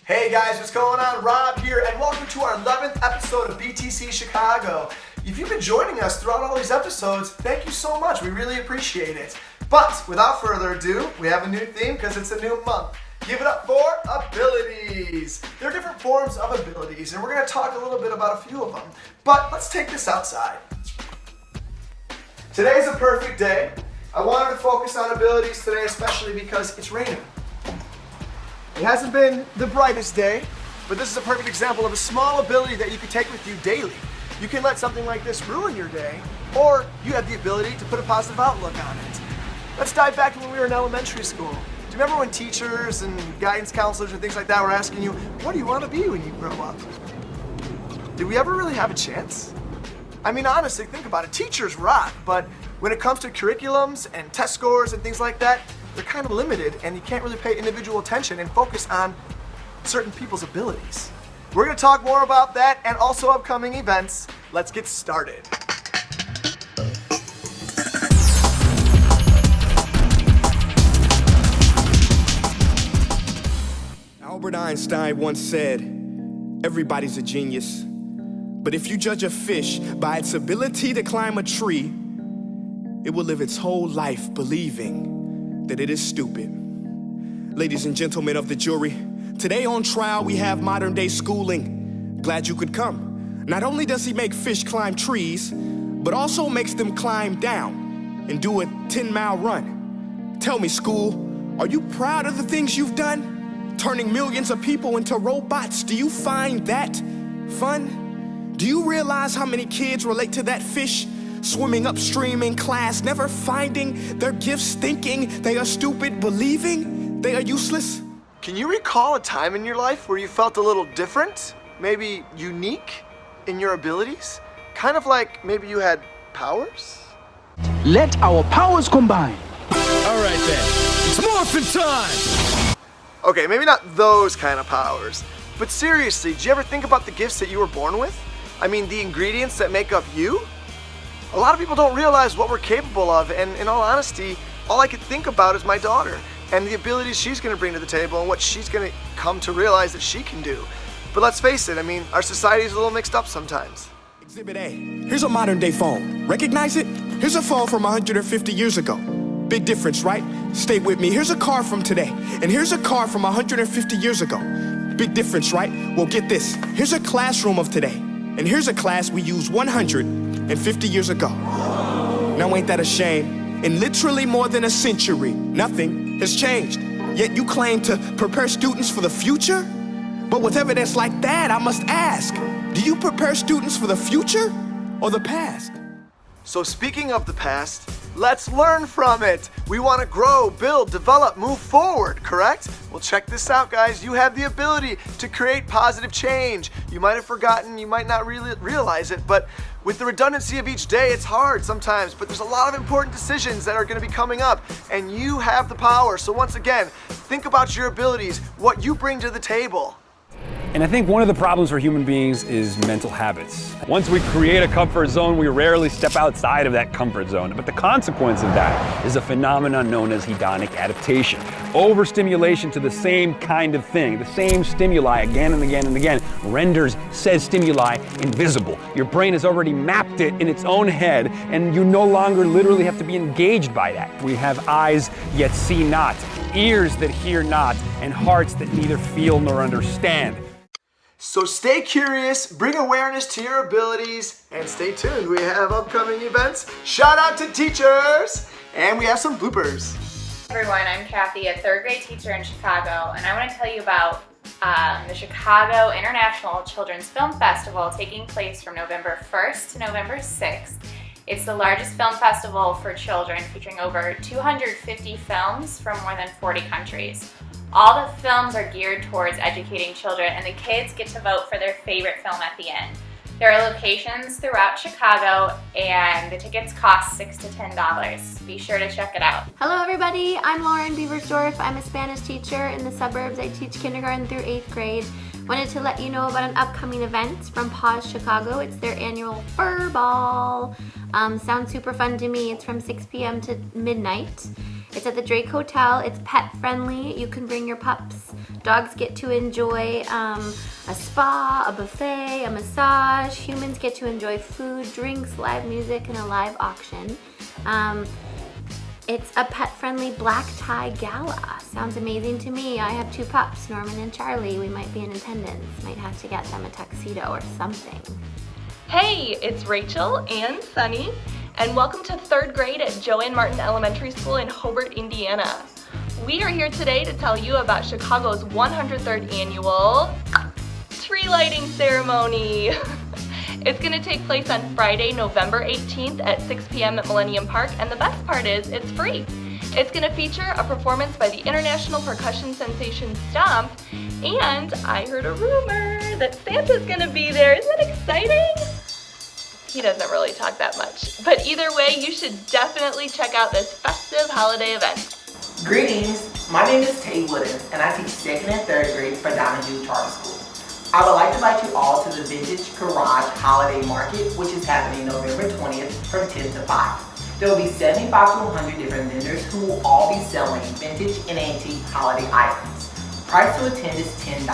Hey guys, what's going on? Rob here, and welcome to our 11th episode of BTC Chicago. If you've been joining us throughout all these episodes, thank you so much. We really appreciate it. But without further ado, we have a new theme because it's a new month. Give it up for abilities. There are different forms of abilities, and we're going to talk a little bit about a few of them. But let's take this outside. Today's a perfect day. I wanted to focus on abilities today, especially because it's raining. It hasn't been the brightest day, but this is a perfect example of a small ability that you can take with you daily. You can let something like this ruin your day, or you have the ability to put a positive outlook on it. Let's dive back to when we were in elementary school. Do you remember when teachers and guidance counselors and things like that were asking you, what do you want to be when you grow up? Did we ever really have a chance? I mean, honestly, think about it. Teachers rock, but when it comes to curriculums and test scores and things like that, they're kind of limited, and you can't really pay individual attention and focus on certain people's abilities. We're going to talk more about that and also upcoming events. Let's get started. Albert Einstein once said, everybody's a genius, but if you judge a fish by its ability to climb a tree, it will live its whole life believing that it is stupid. Ladies and gentlemen of the jury, today on trial we have modern day schooling. Glad you could come. Not only does he make fish climb trees, but also makes them climb down and do a 10-mile run. Tell me, school, are you proud of the things you've done? Turning millions of people into robots, do you find that fun? Do you realize how many kids relate to that fish? Swimming upstream in class, never finding their gifts, thinking they are stupid, believing they are useless. Can you recall a time in your life where you felt a little different, maybe unique in your abilities? Kind of like maybe you had powers? Let our powers combine. All right then, it's morphin' time! Okay, maybe not those kind of powers, but seriously, did you ever think about the gifts that you were born with? I mean, the ingredients that make up you? A lot of people don't realize what we're capable of, and in all honesty, all I could think about is my daughter and the abilities she's going to bring to the table and what she's going to come to realize that she can do. But let's face it, I mean, our society is a little mixed up sometimes. Exhibit A, here's a modern day phone. Recognize it? Here's a phone from 150 years ago. Big difference, right? Stay with me. Here's a car from today, and here's a car from 150 years ago. Big difference, right? Well, get this. Here's a classroom of today, and here's a class we used 150 years ago. Now ain't that a shame? In literally more than a century, nothing has changed. Yet you claim to prepare students for the future? But with evidence like that, I must ask, do you prepare students for the future or the past? So speaking of the past, let's learn from it. We want to grow, build, develop, move forward, correct? Well, check this out, guys. You have the ability to create positive change. You might have forgotten, you might not really realize it, but with the redundancy of each day, it's hard sometimes, but there's a lot of important decisions that are going to be coming up, and you have the power. So once again, think about your abilities, what you bring to the table. And I think one of the problems for human beings is mental habits. Once we create a comfort zone, we rarely step outside of that comfort zone. But the consequence of that is a phenomenon known as hedonic adaptation. Overstimulation to the same kind of thing, the same stimuli again and again and again, renders said stimuli invisible. Your brain has already mapped it in its own head, and you no longer literally have to be engaged by that. We have eyes yet see not, ears that hear not, and hearts that neither feel nor understand. So stay curious, bring awareness to your abilities, and stay tuned. We have upcoming events. Shout out to teachers, and we have some bloopers. Hey everyone, I'm Kathy, a third grade teacher in Chicago, and I want to tell you about the Chicago International Children's Film Festival taking place from November 1st to November 6th. It's the largest film festival for children, featuring over 250 films from more than 40 countries. All the films are geared towards educating children, and the kids get to vote for their favorite film at the end. There are locations throughout Chicago, and the tickets cost $6 to $10. Be sure to check it out. Hello everybody, I'm Lauren Beaversdorf. I'm a Spanish teacher in the suburbs. I teach kindergarten through 8th grade. Wanted to let you know about an upcoming event from PAWS Chicago. It's their annual Fur Ball. Sounds super fun to me. It's from 6 p.m. to midnight. It's at the Drake Hotel. It's pet friendly. You can bring your pups. Dogs get to enjoy a spa, a buffet, a massage. Humans get to enjoy food, drinks, live music, and a live auction. It's a pet-friendly black tie gala. Sounds amazing to me. I have 2 pups, Norman and Charlie. We might be in attendance. Might have to get them a tuxedo or something. Hey, it's Rachel and Sunny, and welcome to 3rd grade at Joanne Martin Elementary School in Hobart, Indiana. We are here today to tell you about Chicago's 103rd annual tree lighting ceremony. It's going to take place on Friday, November 18th at 6 p.m. at Millennium Park, and the best part is it's free. It's going to feature a performance by the international percussion sensation Stomp, and I heard a rumor that Santa's going to be there. Isn't that exciting? He doesn't really talk that much, but either way, you should definitely check out this festive holiday event. Greetings, my name is Tay Wooden, and I teach 2nd and 3rd grade for Donahue Charter School. I would like to invite you all to the Vintage Garage Holiday Market, which is happening November 20th from 10 to 5. There will be 75 to 100 different vendors who will all be selling vintage and antique holiday items. Price to attend is $10.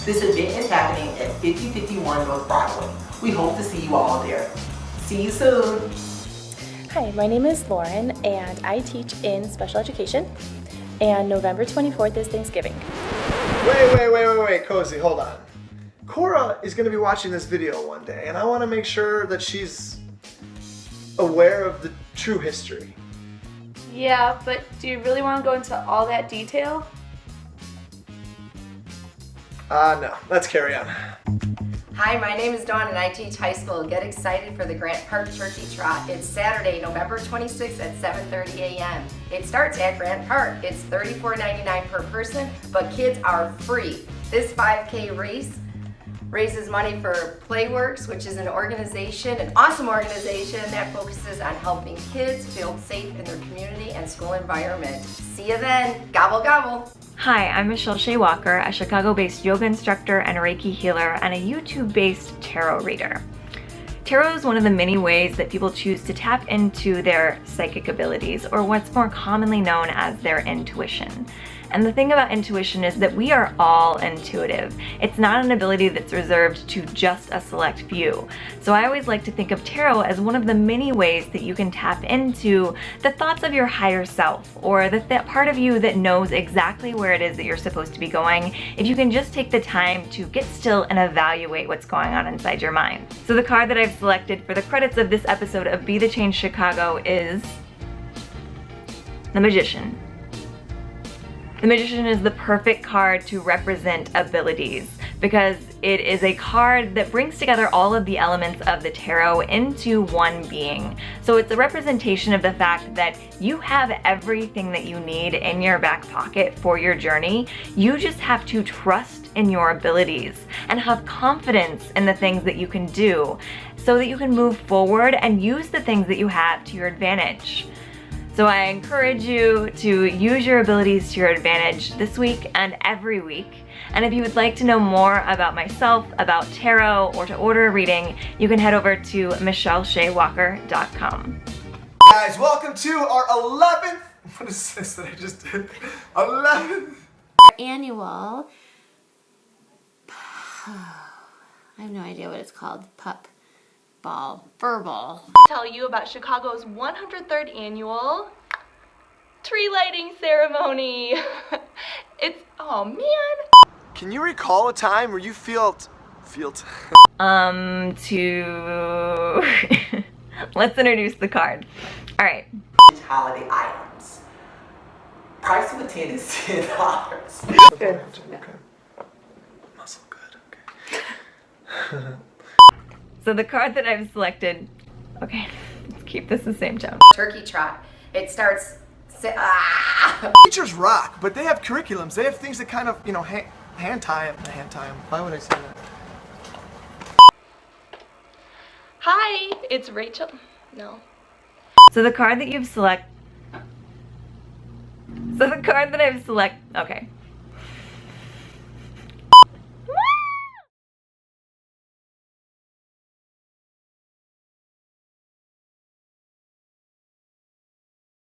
This event is happening at 5051 North Broadway. We hope to see you all there. See you soon. Hi, my name is Lauren, and I teach in special education, and November 24th is Thanksgiving. Wait, Cozy, hold on. Cora is going to be watching this video one day, and I want to make sure that she's aware of the true history. Yeah, but do you really want to go into all that detail? No. Let's carry on. Hi, my name is Dawn and I teach high school. Get excited for the Grant Park Turkey Trot. It's Saturday, November 26th at 7:30 a.m. It starts at Grant Park. It's $34.99 per person, but kids are free. This 5K race raises money for Playworks, which is an organization, an awesome organization that focuses on helping kids feel safe in their community and school environment. See you then. Gobble, gobble. Hi, I'm Michelle Shea Walker, a Chicago-based yoga instructor and a Reiki healer and a YouTube-based tarot reader. Tarot is one of the many ways that people choose to tap into their psychic abilities, or what's more commonly known as their intuition. And the thing about intuition is that we are all intuitive. It's not an ability that's reserved to just a select few. So I always like to think of tarot as one of the many ways that you can tap into the thoughts of your higher self, or that part of you that knows exactly where it is that you're supposed to be going, if you can just take the time to get still and evaluate what's going on inside your mind. So the card that I've selected for the credits of this episode of Be the Change Chicago is the Magician. The Magician is the perfect card to represent abilities because it is a card that brings together all of the elements of the tarot into one being. So it's a representation of the fact that you have everything that you need in your back pocket for your journey. You just have to trust in your abilities and have confidence in the things that you can do so that you can move forward and use the things that you have to your advantage. So I encourage you to use your abilities to your advantage this week and every week. And if you would like to know more about myself, about tarot, or to order a reading, you can head over to michelleshewalker.com. Guys, welcome to our 11th, what is this that I just did? 11th Annual, I have no idea what it's called, pup ball, fur ball. Tell you about Chicago's 103rd annual tree lighting ceremony. Oh man. Can you recall a time where you let's introduce the card. All right. Holiday items. Price to attend is $10. Good. Okay. Muscle good, okay. So the card that I've selected, okay, let's keep this the same tone. Turkey Trot. It starts. Teachers rock, but they have curriculums. They have things that kind of, hand tie them. Why would I say that? Hi, it's Rachel. No. So the card that I've selected, okay.